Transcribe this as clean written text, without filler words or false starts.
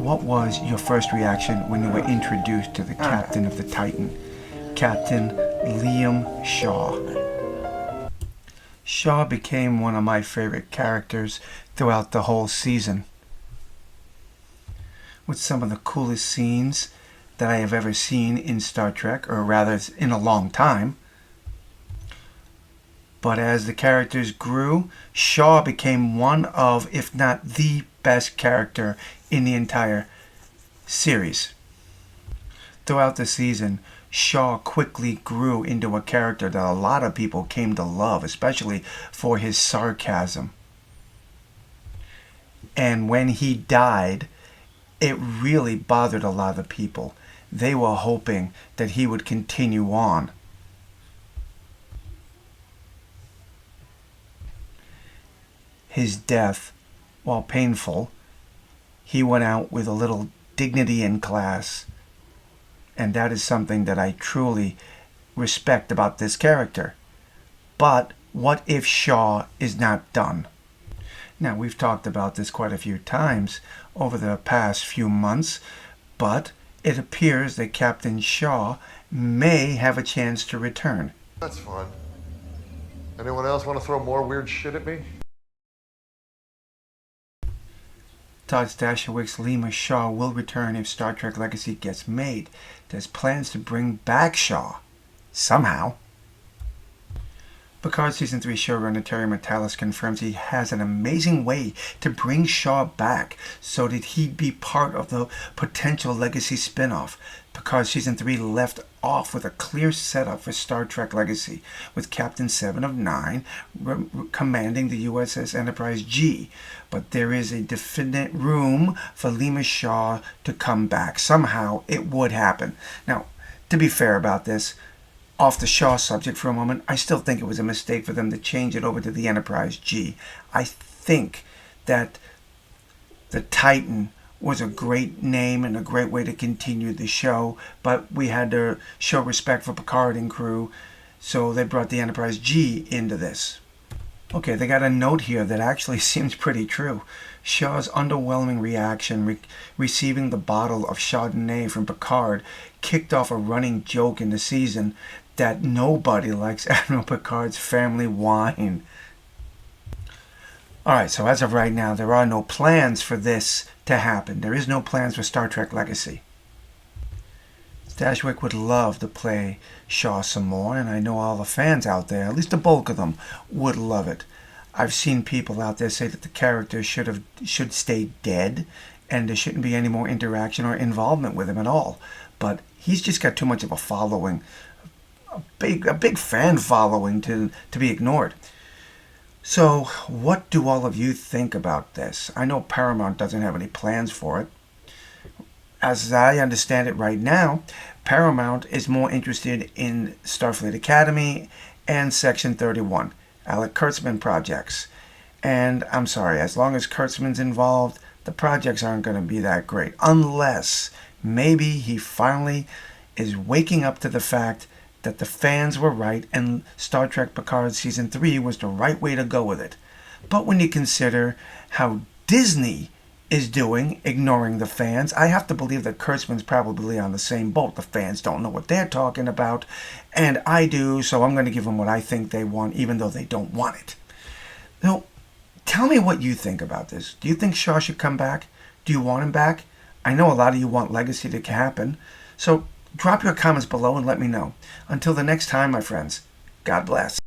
what was your first reaction when you were introduced to the captain of the Titan, Captain Liam Shaw? Shaw became one of my favorite characters throughout the whole season, with some of the coolest scenes that I have ever seen in Star Trek, or rather in a long time. But as the characters grew, Shaw became one of, if not the best character in the entire series. Throughout the season, Shaw quickly grew into a character that a lot of people came to love, especially for his sarcasm. And when he died, it really bothered a lot of people. They were hoping that he would continue on. His death, while painful, he went out with a little dignity and class. And that is something that I truly respect about this character. But what if Shaw is not done? Now, we've talked about this quite a few times over the past few months, but it appears that Captain Shaw may have a chance to return. That's fun. Anyone else want to throw more weird shit at me? Todd Stashwick's Lima Shaw will return if Star Trek Legacy gets made. There's plans to bring back Shaw. Somehow. Picard Season 3 showrunner Terry Matalas confirms he has an amazing way to bring Shaw back so that he'd be part of the potential Legacy spin-off. Picard Season 3 left off with a clear setup for Star Trek Legacy, with Captain 7 of 9 commanding the USS Enterprise G. But there is a definite room for Lima Shaw to come back. Somehow it would happen. Now, to be fair about this, off the Shaw subject for a moment, I still think it was a mistake for them to change it over to the Enterprise G. I think that the Titan was a great name and a great way to continue the show, but we had to show respect for Picard and crew, so they brought the Enterprise G into this. Okay, they got a note here that actually seems pretty true. Shaw's underwhelming reaction receiving the bottle of Chardonnay from Picard kicked off a running joke in the season that nobody likes Admiral Picard's family wine. Alright, so as of right now, there are no plans for this to happen. There is no plans for Star Trek Legacy. Stashwick would love to play Shaw some more, and I know all the fans out there, at least the bulk of them, would love it. I've seen people out there say that the character should stay dead, and there shouldn't be any more interaction or involvement with him at all. But he's just got too much of a following, a big fan following to be ignored. So, what do all of you think about this? I know Paramount doesn't have any plans for it. As I understand it right now, Paramount is more interested in Starfleet Academy and Section 31, Alec Kurtzman projects. And I'm sorry, as long as Kurtzman's involved, the projects aren't going to be that great. Unless maybe he finally is waking up to the fact that the fans were right and Star Trek Picard Season 3 was the right way to go with it. But when you consider how Disney is doing, ignoring the fans, I have to believe that Kurtzman's probably on the same boat. The fans don't know what they're talking about, and I do, so I'm going to give them what I think they want, even though they don't want it. Now, tell me what you think about this. Do you think Shaw should come back? Do you want him back? I know a lot of you want Legacy to happen, so drop your comments below and let me know. Until the next time, my friends, God bless.